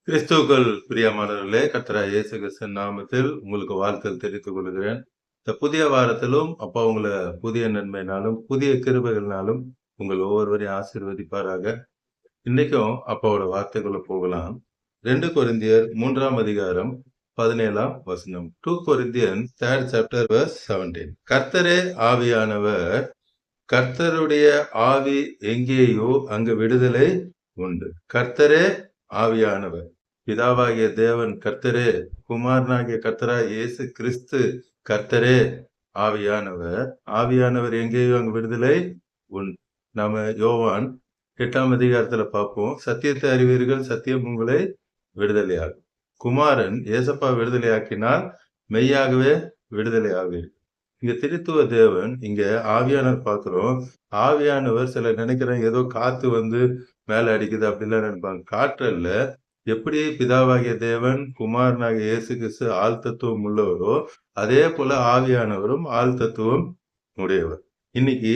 கிறிஸ்துவுக்குள் பிரியமானவர்களே, கர்த்தராகிய இயேசு கிறிஸ்துவின் நாமத்தில் உங்களுக்கு வாழ்த்துதல் தெரிவித்துக் கொள்கிறேன். இந்த புதிய வாரத்திலும் அப்பா உங்கள புதிய நன்மையினாலும், புதிய கிருபைகளினாலும் உங்கள் ஒவ்வொருவரையும் ஆசீர்வதிப்பாராக. இன்னைக்கும் அப்பாவோட வார்த்தைக்குள்ள போகலாம். 2 கொரிந்தியர் 3ஆம் அதிகாரம் 17ஆம் வசனம். 2 Corinthians 3rd chapter verse 17. கர்த்தரே ஆவியானவர், கர்த்தருடைய ஆவி எங்கேயோ அங்கு விடுதலை உண்டு. கர்த்தரே ஆவியானவர், பிதாவாகிய தேவன் கர்த்தரே, குமாரனாகிய கர்த்தராகிய இயேசு கிறிஸ்து கர்த்தரே ஆவியானவர். ஆவியானவர் எங்கேயோ அங்கு விடுதலை உண்டு. நாம யோவான் 8ஆம் அதிகாரத்துல பார்ப்போம். சத்தியத்தை அறிவீர்கள், சத்தியம் உங்களை விடுதலையாகும். குமாரன் ஏசப்பா விடுதலையாக்கினால் மெய்யாகவே விடுதலை ஆவீர்கள். இங்க திருத்துவ தேவன், இங்க ஆவியானவர் பார்க்கிறோம். ஆவியானவர் சிலர் நினைக்கிறாங்க ஏதோ காத்து வந்து மேல அடிக்குது அப்படிலாம் நினைப்பாங்க. காற்றல்ல. எப்படி பிதாவாகிய தேவன் குமாரனாகிய இயேசு கிறிஸ்து ஆள் தத்துவம் உள்ளவரோ அதே போல ஆவியானவரும் ஆள் தத்துவம் உடையவர். இன்னைக்கு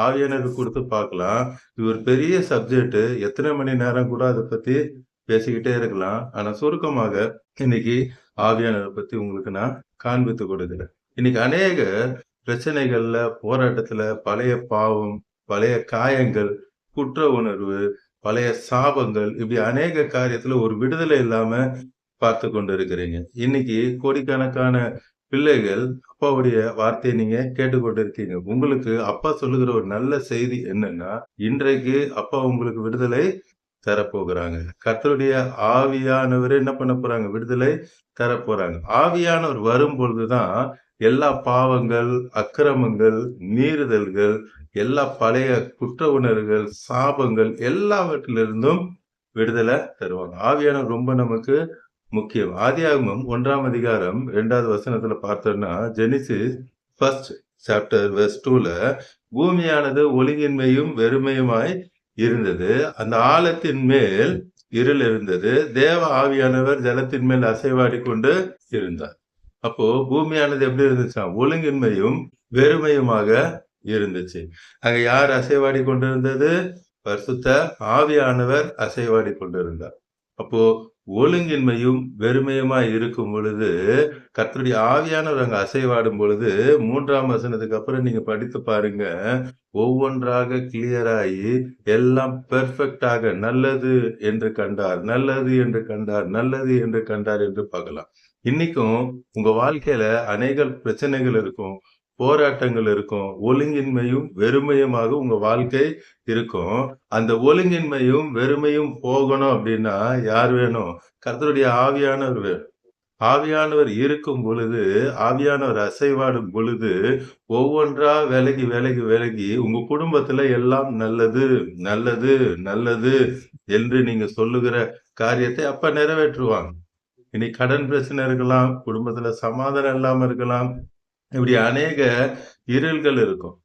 ஆவியானவர் கொடுத்து பார்க்கலாம். இது ஒரு பெரிய சப்ஜெக்ட். எத்தனை மணி நேரம் கூட அதை பத்தி பேசிக்கிட்டே இருக்கலாம். ஆனா சுருக்கமாக இன்னைக்கு ஆவியானவரை பத்தி உங்களுக்கு நான் காண்பித்து கொடுக்கிறேன். இன்னைக்கு அநேக பிரச்சனைகள்ல, போராட்டத்துல பழைய பாவம், பழைய காயங்கள், குற்ற உணர்வு, பழைய சாபங்கள், இப்படி அநேக காரியத்துல ஒரு விடுதலை இல்லாம பார்த்து கொண்டு இருக்கிறீங்க. இன்னைக்கு கோடிக்கணக்கான பிள்ளைகள் அப்பாவுடைய வார்த்தையை நீங்க கேட்டுக்கொண்டு இருக்கீங்க. உங்களுக்கு அப்பா சொல்லுகிற ஒரு நல்ல செய்தி என்னன்னா, இன்றைக்கு அப்பா உங்களுக்கு விடுதலை தரப்போகிறாங்க. கர்த்தருடைய ஆவியானவர் என்ன பண்ண போறாங்க? விடுதலை தரப்போறாங்க. ஆவியானவர் வரும் பொழுதுதான் எல்லா பாவங்கள், அக்கிரமங்கள், மீறுதல்கள், எல்லா பழைய குற்ற உணர்வுகள், சாபங்கள் எல்லாவற்றிலிருந்தும் விடுதலை தருவாங்க. ஆவியானவர் ரொம்ப நமக்கு முக்கியம். ஆதியாகமம் 1ஆம் அதிகாரம் 2வது வசனத்துல பார்த்தோம்னா, ஜெனிசிஸ் 1st chapter verse 2ல பூமியானது ஒழுங்கின்மையும் வெறுமையுமாய் இருந்தது. அந்த ஆழத்தின் மேல் இருள் இருந்தது. தேவ ஆவியானவர் ஜலத்தின் மேல் அசைவாடி கொண்டு இருந்தார். அப்போ பூமியானது எப்படி இருந்துச்சாம்? ஒழுங்கின்மையும் வெறுமையுமாக இருந்துச்சு. அங்க யார் அசைவாடி கொண்டிருந்தது? பரிசுத்த ஆவியானவர் அசைவாடி கொண்டிருந்தார். அப்போ ஒழுங்கின்மையும் வெறுமையுமா இருக்கும் பொழுது கர்த்தருடைய ஆவியானவர் அங்க அசைவாடும் பொழுது 3ஆம் வசனத்துக்கு அப்புறம் நீங்க படித்து பாருங்க. ஒவ்வொன்றாக கிளியராகி எல்லாம் பெர்ஃபெக்டாக நல்லது என்று கண்டார், நல்லது என்று கண்டார், நல்லது என்று கண்டார் என்று பார்க்கலாம். இன்னைக்கும் உங்க வாழ்க்கையில அநேக பிரச்சனைகள் இருக்கும், போராட்டங்கள் இருக்கும், ஒழுங்கின்மையும் வெறுமையுமாக உங்க வாழ்க்கை இருக்கும். அந்த ஒழுங்கின்மையும் வெறுமையும் போகணும் அப்படின்னா யார் வேணும்? கர்த்தருடைய ஆவியானவர் வேணும். ஆவியானவர் இருக்கும் பொழுது, ஆவியானவர் அசைவாடும் பொழுது ஒவ்வொன்றா விலகி விலகி விலகி உங்க குடும்பத்துல எல்லாம் நல்லது நல்லது நல்லது என்று நீங்க சொல்லுகிற காரியத்தை அப்ப நிறைவேற்றுவாங்க. இனி கடன் பிரச்சனை இருக்கலாம், குடும்பத்துல சமாதானம் இல்லாம இருக்கலாம், இப்படி அநேக இருள்கள் இருக்கும்.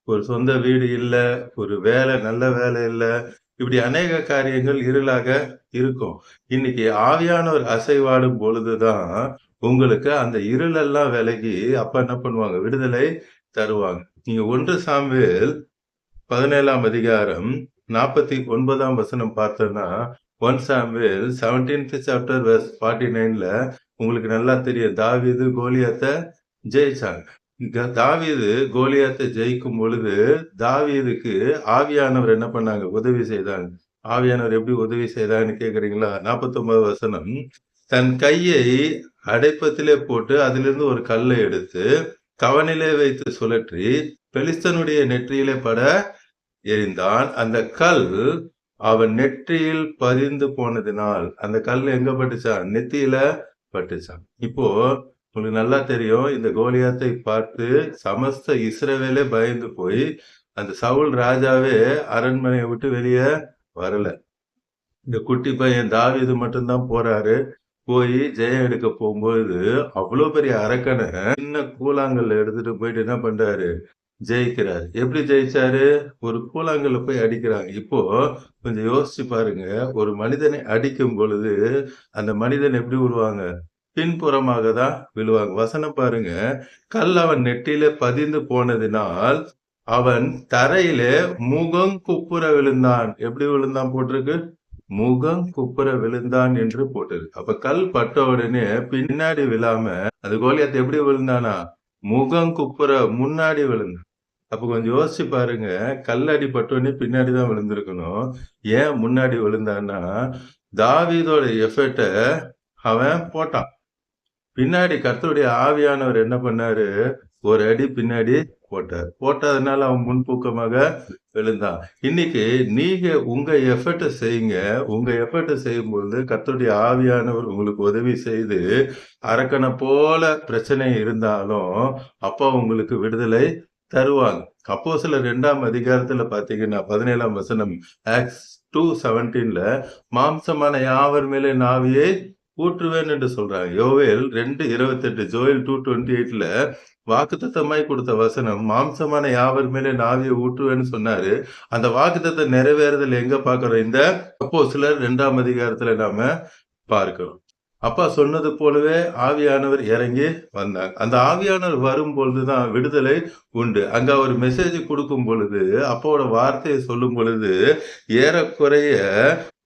ஒரு சொந்த வீடு இல்ல, ஒரு வேலை நல்ல வேலை இல்ல, இப்படி அநேக காரியங்கள் இருளாக இருக்கும். இன்னைக்கு ஆவியானவர் அசைவாடும் பொழுதுதான் உங்களுக்கு அந்த இருளெல்லாம் விலகி அப்ப என்ன பண்ணுவாங்க? விடுதலை தருவாங்க. நீங்க 1 சாமுவேல் 17ஆம் அதிகாரம் 49ஆம் வசனம் பார்த்தோம்னா, 1 சாமுவேல் 17th chapter verse 49ல உங்களுக்கு நல்லா தெரியும். தாவீது கோலியாத்தை ஜெயிச்சாங்க. தாவீது கோலியாத்தை ஜெயிக்கும் பொழுது தாவீதுக்கு ஆவியானவர் என்ன பண்ணாங்க? உதவி செய்தாங்க. ஆவியானவர் எப்படி உதவி செய்தாங்கன்னு கேக்குறீங்களா? 49 வசனம். தன் கையை அடைப்பத்திலே போட்டு அதிலிருந்து ஒரு கல்லை எடுத்து கவனிலே வைத்து சுழற்றி பெலிஸ்தனுடைய நெற்றியிலே பட எறிந்தான். அந்த கல் அவன் நெற்றியில் பதிந்து போனதினால் அந்த கல் எங்க பட்டுச்சான்? நெத்தியில பட்டுச்சான். இப்போ உங்களுக்கு நல்லா தெரியும், இந்த கோலியாத்தை பார்த்து சமஸ்த இஸ்ரவேலே பயந்து போய் அந்த சவுல் ராஜாவே அரண்மனையை விட்டு வெளியே வரல. இந்த குட்டி பையன் தாவீது மட்டும்தான் போறாரு. போய் ஜெயம் எடுக்க போகும்போது அவ்வளவு பெரிய அரக்கனை சின்ன கூழாங்கல்ல எடுத்துட்டு போயிட்டு என்ன பண்றாரு? ஜெயிக்கிறாரு. எப்படி ஜெயிச்சாரு? ஒரு கூழாங்கல்ல போய் அடிக்கிறாங்க. இப்போ கொஞ்சம் யோசிச்சு பாருங்க. ஒரு மனிதனை அடிக்கும் பொழுது அந்த மனிதன் எப்படி விழுவாங்க? பின்புறமாக தான் விழுவாங்க. வசனம் பாருங்க. கல் அவன் நெற்றியிலே பதிந்து போனதினால் அவன் தரையிலே முகம் குப்புற விழுந்தான். எப்படி விழுந்தான் போட்டிருக்கு? முகம் குப்புற விழுந்தான் என்று போட்டிருக்கு. அப்ப கல் பட்ட உடனே பின்னாடி விழாம அந்த கோலியாத் எப்படி விழுந்தானா? முகம் குப்புற முன்னாடி விழுந்தான். அப்ப கொஞ்சம் யோசிச்சு பாருங்க. கல்லடி பட்டோனே பின்னாடி தான் விழுந்திருக்கணும். ஏன் முன்னாடி விழுந்தான்னா, தாவீதோட எஃபர்ட்ட அவன் போட்டான். பின்னாடி கர்த்தருடைய ஆவியானவர் என்ன பண்ணாரு? ஒரு அடி பின்னாடி போட்டார். போட்டதுனால அவன் முன்பூக்கமாக விழுந்தான். இன்னைக்கு நீங்க உங்க எஃபர்ட்ட செய்யுங்க. உங்க எஃபர்ட்ட செய்யும்பொழுது கர்த்தருடைய ஆவியானவர் உங்களுக்கு உதவி செய்து, அரக்கனை போல பிரச்சனை இருந்தாலும், அப்பா உங்களுக்கு விடுதலை தருவாங்க. அப்போஸ்தலர் 2ஆம் அதிகாரத்துல பார்த்தீங்கன்னா 17ஆம் வசனம், ஆக்ட்ஸ் 2:17ல மாம்சமான யாவர் மேலே என் ஆவியை ஊற்றுவேன் என்று சொல்றாங்க. யோவேல் 2:28, ஜோயல் 2:28ல வாக்குத்தத்தமாய் கொடுத்த வசனம், மாம்சமான யாவர் மேலே என் ஆவியை ஊற்றுவேன்னு சொன்னாரு. அந்த வாக்குத்தத்தம் நிறைவேறுதல் எங்க பார்க்கிறோம்? இந்த அப்போஸ்தலர் 2ஆம் அதிகாரத்துல நாம பார்க்கிறோம். அப்பா சொன்னது போலவே ஆவியானவர் இறங்கி வந்தாங்க. அந்த ஆவியானவர் வரும் பொழுதுதான் விடுதலை உண்டு. அங்க ஒரு மெசேஜ் கொடுக்கும் பொழுது, அப்பாவோட வார்த்தையை சொல்லும் பொழுது, ஏறக்குறைய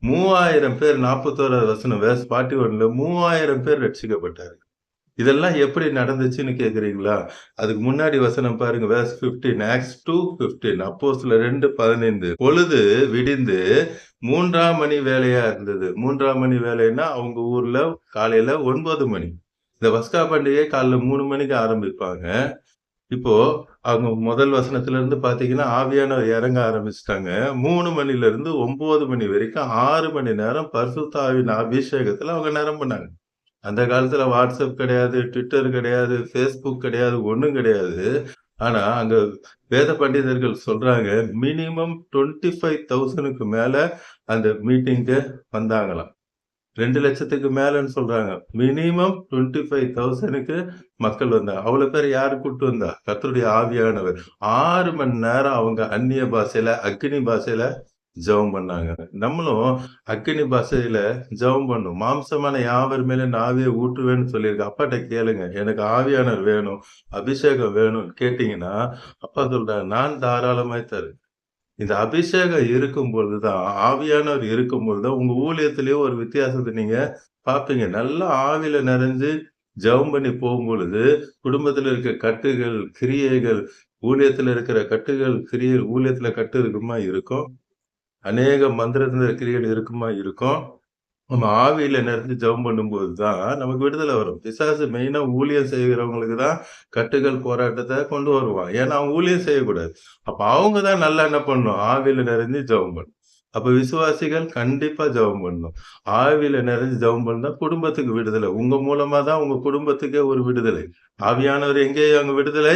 3000 பேர், 41வது வசனம் வேர்ஸ் 41ல 3000 பேர் ரட்சிக்கப்பட்டாரு. இதெல்லாம் எப்படி நடந்துச்சுன்னு கேக்குறீங்களா? அதுக்கு முன்னாடி வசனம் பாருங்க, வேர்ஸ் 15, ஆக்ட்ஸ் 2:15, அப்போஸ்தலர் 2:15. பொழுது விடிந்து 3ஆம் மணி வேலையா இருந்தது. 3ஆம் மணி வேலைன்னா அவங்க ஊர்ல காலையில 9 மணி. இந்த பஸ்கா பண்டிகை காலைல 3 மணிக்கு ஆரம்பிப்பாங்க. இப்போ அவங்க முதல் வசனத்துல இருந்து பாத்தீங்கன்னா ஆவியானவர் இறங்க ஆரம்பிச்சிட்டாங்க. 3 மணில இருந்து 9 மணி வரைக்கும் 6 மணி நேரம் பரிசுத்த ஆவியின் அபிஷேகத்துல அவங்க நிரம்புனாங்க. அந்த காலத்துல வாட்ஸ்அப் கிடையாது, ட்விட்டர் கிடையாது, ஃபேஸ்புக் கிடையாது, ஒண்ணும் கிடையாது. ஆனா அங்க வேத பண்டிதர்கள் சொல்றாங்க, மினிமம் 25,000க்கு மேல அந்த மீட்டிங்க்கு வந்தாங்களாம். 2,00,000க்கு மேலன்னு சொல்றாங்க. மினிமம் 25,000க்கு மக்கள் வந்தாங்க. அவ்வளவு பேர் யாரு கூட்டிட்டு வந்தா? கர்த்தருடைய ஆவியானவர். 6 மணி நேரம் அவங்க அந்நிய பாஷையில, அக்கினி பாஷையில ஜெபம் பண்ணாங்க. நம்மளும் அக்கினி பாஷையில ஜெபம் பண்ணணும். மாம்சமான யாவர் மேல நான் ஆவியை ஊற்றுவேன்னு சொல்லியிருக்கு. அப்பாட்ட கேளுங்க, எனக்கு ஆவியானவர் வேணும், அபிஷேகம் வேணும்னு கேட்டீங்கன்னா, அப்பா சொல்றாங்க, நான் தாராளமாய் தருவேன். இந்த அபிஷேகம் இருக்கும் பொழுதுதான், ஆவியானவர் இருக்கும் பொழுதுதான் உங்க ஊழியத்திலேயே ஒரு வித்தியாசத்தை நீங்க பார்ப்பீங்க. நல்லா ஆவியில நிறைஞ்சு ஜெபம் பண்ணி போகும்பொழுது, குடும்பத்துல இருக்க கட்டுகள், கிரியைகள், ஊழியத்துல இருக்கிற கட்டுகள், கிரியைகள், ஊழியத்துல கட்டு இருக்குமா? இருக்கும். அநேக மந்திரத்தின கிரியைகள் இருக்குமா? இருக்கும். நம்ம ஆவியில நிறைஞ்சு ஜெபம் பண்ணும்போது தான் நமக்கு விடுதலை வரும். பிசாசு மெயினா ஊழியம் செய்கிறவங்களுக்கு தான் கட்டுகள், போராட்டத்தை கொண்டு வருவான். ஏன்னா அவன் ஊழியம் செய்யக்கூடாது. அப்ப அவங்க தான் நல்லா என்ன பண்ணணும்? ஆவியில நிறைஞ்சு ஜெபம் பண்ணணும். அப்ப விசுவாசிகள் கண்டிப்பா ஜெபம் பண்ணணும். ஆவியில நிறைஞ்சு ஜெபம் பண்ணா குடும்பத்துக்கு விடுதலை. உங்க மூலமா தான் உங்க குடும்பத்துக்கே ஒரு விடுதலை. ஆவியானவர் எங்கேயும் அங்க விடுதலை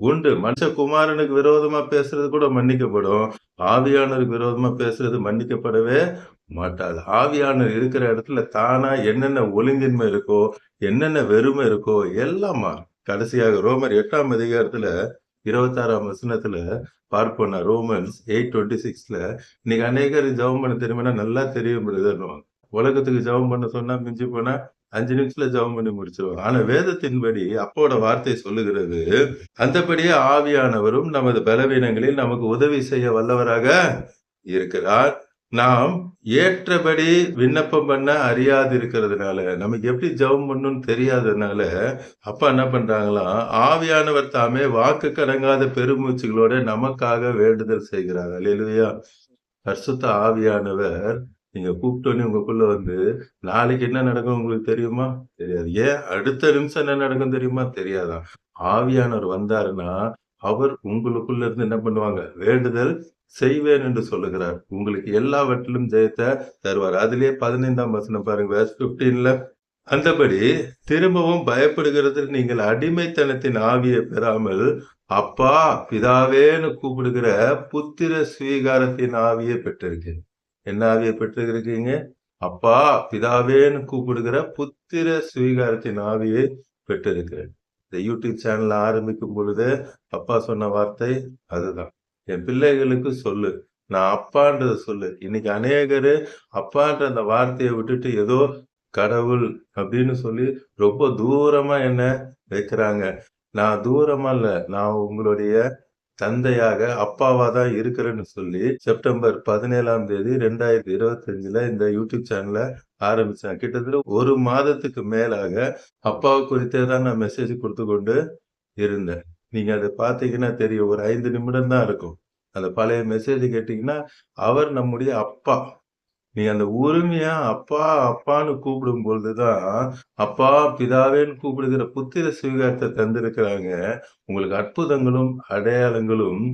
உண்டு. மனுஷகுமாரனுக்கு விரோதமா பேசுறது கூட மன்னிக்கப்படும். ஆவியானவருக்கு விரோதமா பேசுறது மன்னிக்கப்படவே மாட்டாது. ஆவியானவர் இருக்கிற இடத்துல தானா என்னென்ன ஒழுங்கின்மை இருக்கோ, என்னென்ன வெறுமை இருக்கோ எல்லாம் மாறும். கடைசியாக ரோமர் 8ஆம் அதிகாரத்துல 26ஆம் வசனத்துல பார்ப்போம். ரோமன்ஸ் 8:26ல இன்னைக்கு அநேகர் ஜெபம் பண்ண தெரியுமானா? நல்லா தெரியும் பிரதர்னுவாங்க. உலகத்துக்கு ஜெபம் பண்ண சொன்னா மிஞ்சி போனா 5 நிமிஷத்துல ஜெபம் பண்ணி முடிச்சிருவாங்க. ஆனா வேதத்தின்படி அப்போட வார்த்தை சொல்லுகிறது, அந்தபடியே ஆவியானவரும் நமது பலவீனங்களில் நமக்கு உதவி செய்ய வல்லவராக இருக்கிறார். நாம் ஏற்றபடி விண்ணப்பம் பண்ண அறியாதிருக்கிறதுனால, நமக்கு எப்படி ஜெபம் பண்ணணும்னு தெரியாததுனால, அப்பா என்ன பண்றாங்களாம், ஆவியானவர் தாமே வாக்கு கடங்காத பெருமூச்சுகளோட நமக்காக வேண்டுதல் செய்கிறார். அல்லேலூயா. பரிசுத்த ஆவியானவர் நீங்க கூப்பிட்டோன்னே உங்களுக்குள்ள வந்து, நாளைக்கு என்ன நடக்கும் உங்களுக்கு தெரியுமா? தெரியாது. ஏன் அடுத்த நிமிஷம் என்ன நடக்கும் தெரியுமா? தெரியாதாம். ஆவியானவர் வந்தாருன்னா, அவர் உங்களுக்குள்ள இருந்து என்ன பண்ணுவாங்க? வேண்டுதல் செய்வேன் என்று சொல்லுகிறார். உங்களுக்கு எல்லாவற்றிலும் ஜெயத்தை தருவார். அதிலே 15ஆம் வசனம் பாருங்க, வெர்ஸ் 15ல, அந்தபடி திரும்பவும் பயப்படுகிறதில் நீங்கள் அடிமைத்தனத்தின் ஆவியை பெறாமல், அப்பா பிதாவேன்னு கூப்பிடுகிற புத்திர ஸ்வீகாரத்தின் ஆவியை பெற்றிருக்கீங்க. என்ன ஆவியை பெற்றிருக்கீங்க? அப்பா பிதாவேன்னு கூப்பிடுகிற புத்திர ஸ்வீகாரத்தின் ஆவியை பெற்றிருக்கிறேன். இந்த யூடியூப் சேனல் ஆரம்பிக்கும் பொழுது அப்பா சொன்ன வார்த்தை அதுதான். என் பிள்ளைகளுக்கு சொல்லு, நான் அப்பான்றத சொல்லு. இன்னைக்கு அநேகரு அப்பான்ற அந்த வார்த்தையை விட்டுட்டு ஏதோ கடவுள் அப்படின்னு சொல்லி ரொம்ப தூரமா என்ன வைக்கிறாங்க. நான் தூரமா இல்ல, நான் உங்களுடைய தந்தையாக, அப்பாவா தான் இருக்கிறேன்னு சொல்லி செப்டம்பர் 17ஆம் தேதி 2025ல இந்த யூடியூப் சேனல ஆரம்பிச்சேன். கிட்டத்தட்ட 1 மாதத்துக்கு மேலாக அப்பாவ குறித்தே தான் நான் மெசேஜ் குடுத்து கொண்டு இருந்தேன். நீங்க அத பார்த்தீங்கன்னா தெரியும். ஒரு 5 நிமிடம் தான் இருக்கும். அந்த பழைய மெசேஜ் கேட்டீங்கன்னா, அவர் நம்முடைய அப்பா. நீங்க அந்த உரிமையா அப்பா, அப்பான்னு கூப்பிடும் பொழுது தான், அப்பா, பிதாவேன்னு கூப்பிடுகிற புத்திர சுவிகாரத்த தந்திருக்கிறாங்க. உங்களுக்கு அற்புதங்களும், அடையாளங்களும்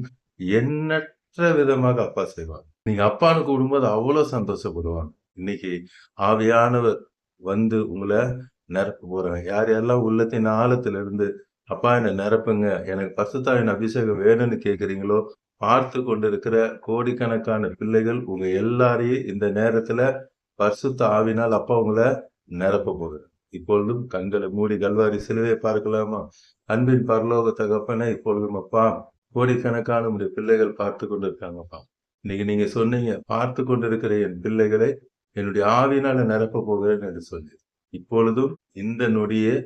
எண்ணற்ற விதமாக அப்பா செய்வாங்க. நீங்க அப்பான்னு கூப்பிடும்போது அவ்வளோ சந்தோஷப்படுவாங்க. இன்னைக்கு ஆவியானவர் வந்து உங்கள நிரப்ப போறாங்க. யார் யாரெல்லாம் உள்ளத்தின் ஆழத்திலிருந்து, அப்பா என்ன நிரப்புங்க, எனக்கு பரிசுத்தாவின் அபிஷேகம் வேணும்னு கேட்கிறீங்களோ, பார்த்து கொண்டிருக்கிற கோடிக்கணக்கான பிள்ளைகள் உங்க எல்லாரையும் இந்த நேரத்துல பரிசுத்த ஆவினால் அப்பா உங்கள நிரப்ப போகிறார். இப்பொழுதும் கண்களை மூடி கல்வாரி சிலுவையை பார்க்கலாமா? அன்பின் பரலோக தகப்பனே, இப்பொழுதும் அப்பா கோடிக்கணக்கான உடைய பிள்ளைகள் பார்த்து கொண்டிருக்காங்கப்பா. இன்னைக்கு நீங்க சொன்னீங்க, பார்த்து கொண்டிருக்கிற என் பிள்ளைகளை என்னுடைய ஆவியினால நிரப்ப போகிறேன் என்று சொல்லி. இப்பொழுதும் இந்த நொடியே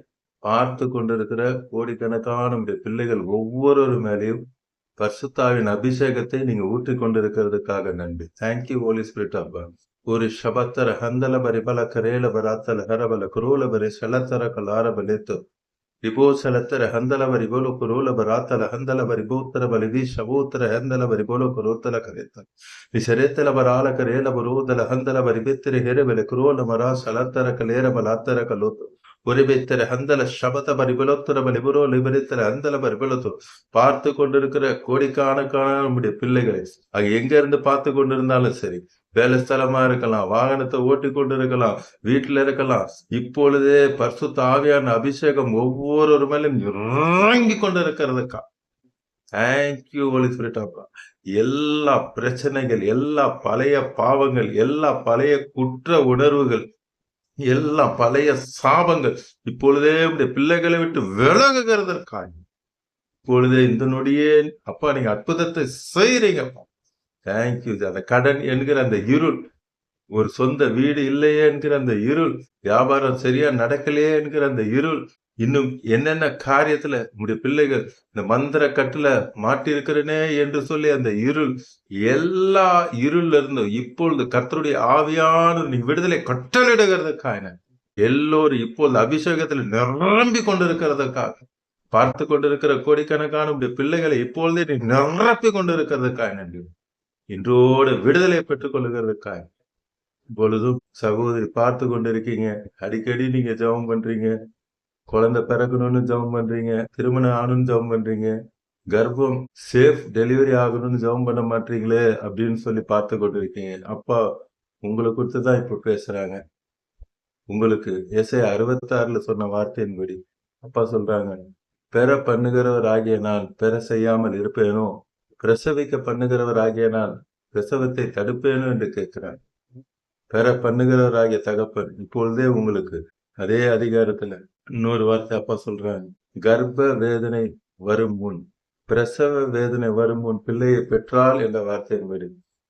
பார்த்து கொண்டிருக்கிற கோடிக்கணக்கான உடைய பிள்ளைகள் ஒவ்வொருவர் மேலேயும் பரிசுத்தாவின் அபிஷேகத்தை நீங்க ஊற்றிக் கொண்டிருக்கிறதுக்காக நன்றி. தேங்க்யூ ஹோலி ஸ்பிரிட் அப்பா. ஒரு ಶಬತ್ತರ ಹಂದಲ ಬರಿ ಬಲ ಕರೇಲ ಬರಾತಲ ಹರಬಲ ಕುರೋಲ ಬರಿ ಶಲತ್ತರ ಕಲಾರ ಬಲೆತ್ತು ವಿಭೋ ಶಲತ್ತರ ಹಂದಲ ಬರಿ ಬೋಲು ಕುರೋಲ ಬರಾತಲ ಹಂದಲ ಬರಿ ಬೋತ್ತರ ಬಲಿದಿ ಶಬೋತ್ತರ ಹಂದಲ ಬರಿ ಬೋಲು ಕುರೋತಲ ಕರೆತ ವಿಸರೆತ್ತಲ ಬರಾಲ ಕರೇಲ ಬರೋದಲ ಹಂದಲ ಬರಿ ಬೆತ್ತರೆ ಹೆರೆ ಬೆಲೆ ಕುರೋಲ ಮರ ಶಲತ್ತರ ಕಲೇರ ಬಲಾತ್ತರ ಕಲೋತು ஒருபெத்தர ஹந்தல சபத பரிபலத்துற பலிபுரோ லிபரித்தர ஹந்தல பரிபலத்து பார்த்து கொண்டிருக்கிற கோடிக்கணக்கான நம்முடைய பிள்ளைகளை அங்க எங்க இருந்து பார்த்து கொண்டிருந்தாலும் சரி, வேலை ஸ்தலமா இருக்கலாம், வாகனத்தை ஓட்டி கொண்டு இருக்கலாம், வீட்டுல இருக்கலாம், இப்பொழுதே பரிசுத்த ஆவியான அபிஷேகம் ஒவ்வொரு மேலும் இறங்கி கொண்டு இருக்கிறதுக்கா தேங்க்யூ ஹோலி ஸ்பிரிட் அப்பா. எல்லா பிரச்சனைகள், எல்லா பழைய பாவங்கள், எல்லா பழைய குற்ற உணர்வுகள், எல்லா பழைய சாபங்கள் இப்பொழுதே உடைய பிள்ளைகளை விட்டு விலகுகிறதற்காக இப்பொழுதே இந்த நொடியே அப்பா நீங்க அற்புதத்தை செய்றீங்கப்பா. தேங்க்யூ. அந்த கடன் என்கிற அந்த இருள், ஒரு சொந்த வீடு இல்லையே என்கிற அந்த இருள், வியாபாரம் சரியா நடக்கலையே என்கிற அந்த இருள், இன்னும் என்னென்ன காரியத்துல உங்களுடைய பிள்ளைகள் இந்த மந்திர கட்டுல மாட்டிருக்கிறனே என்று சொல்லி அந்த இருள், எல்லா இருள்ல இருந்து இப்பொழுது கர்த்தருடைய ஆவியான நீ விடுதலை கட்டளிடுகிறதுக்காக எல்லோரும் இப்பொழுது அபிஷேகத்தில் நிரம்பி கொண்டிருக்கிறதுக்காக பார்த்து கொண்டிருக்கிற கோடிக்கணக்கான உடைய பிள்ளைகளை இப்பொழுதே நீ நிரப்பி கொண்டிருக்கிறதுக்காக நன்றி. இன்றோடு விடுதலை பெற்றுக் கொள்ளுகிறதுக்காக இப்பொழுதும் சகோதரி பார்த்து கொண்டிருக்கீங்க, அடிக்கடி நீங்க ஜெபம் பண்றீங்க, குழந்தை பிறக்கணும்னு ஜெபம் பண்றீங்க, திருமணம் ஆகணும்னு ஜெபம் பண்றீங்க, கர்ப்பம் சேஃப் டெலிவரி ஆகணும்னு ஜெபம் பண்ண மாட்டீங்களே அப்படின்னு சொல்லி பார்த்து கொண்டிருக்கீங்க. அப்பா உங்களை குறித்து தான் இப்ப பேசுறாங்க. உங்களுக்கு ஏசாயா 66ல சொன்ன வார்த்தையின்படி அப்பா சொல்றாங்க, பெற பண்ணுகிறவர் ஆகிய நான் பெற செய்யாமல் இருப்பேனோ, பிரசவிக்க பண்ணுகிறவர் ஆகிய நான் பிரசவத்தை தடுப்பேனோ என்று கேட்கிறாங்க. பெற பண்ணுகிறவர் ஆகிய தகப்பன் இப்பொழுதே உங்களுக்கு அதே அதிகாரத்துல இன்னொரு வார்த்தை அப்பா சொல்றாங்க, கர்ப்ப வேதனை வரும் முன், பிரசவ வேதனை வரும் முன் பிள்ளையை பெற்றால் என்ற வார்த்தையின்படி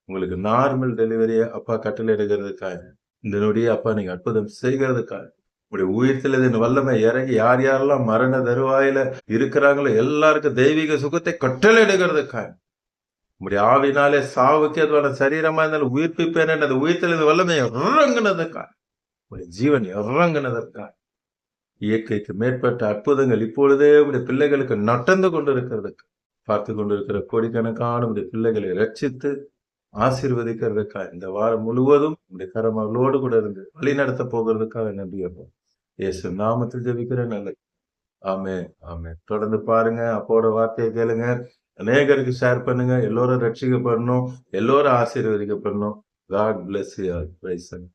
உங்களுக்கு நார்மல் டெலிவரியை அப்பா கட்டளையிடுகிறதுக்காக இந்த நொடியை அப்பா நீங்க அற்புதம் செய்கிறதுக்காக உங்களுடைய உயிர்த்தெழுதின் வல்லமை இறங்கி யார் யாரெல்லாம் மரண தருவாயில இருக்கிறாங்களோ எல்லாருக்கும் தெய்வீக சுகத்தை கட்டளையிடுகிறதுக்காக உங்களுடைய ஆவினாலே சாவுக்கு அதுவான சரீரமா இருந்தாலும் உயிர்ப்பிப்பேன் அந்த உயிர்த்தெழுது வல்லமை இறங்குனதுக்காக உங்களுடைய ஜீவன் இறங்குனதற்காக இயற்கைக்கு மேற்பட்ட அற்புதங்கள் இப்பொழுதே உடைய பிள்ளைகளுக்கு நடந்து கொண்டிருக்கிறதுக்கு பார்த்து கொண்டிருக்கிற கோடிக்கணக்கான உடைய பிள்ளைகளை ரட்சித்து ஆசீர்வதிக்கிறதுக்காக இந்த வாரம் முழுவதும் உடைய கரமகளோடு கூட இருந்து வழி நடத்த போகிறதுக்காக நன்றி அப்போ இயேசு நாமத்தில் ஜெபிக்கிற நல்லது. ஆமே ஆமே. தொடர்ந்து பாருங்க, அப்போட வார்த்தையை கேளுங்க, அநேகருக்கு ஷேர் பண்ணுங்க, எல்லோரும் ரட்சிக்கப்படணும், எல்லோரும் ஆசீர்வதிக்கப்படணும். God bless you all. Praise God.